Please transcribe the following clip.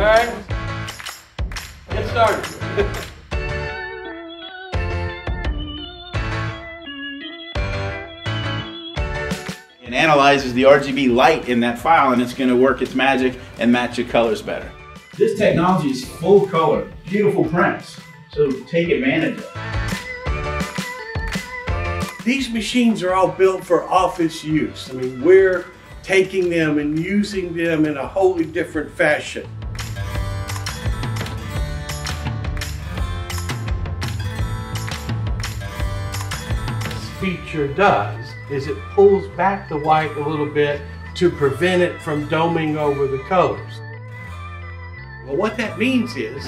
right, get started. It analyzes the RGB light in that file, and it's going to work its magic and match the colors better. This technology is full color, beautiful prints, so take advantage of it. These machines are all built for office use. I mean, we're taking them and using them in a wholly different fashion. Feature does is it pulls back the white a little bit to prevent it from doming over the colors. Well, what that means is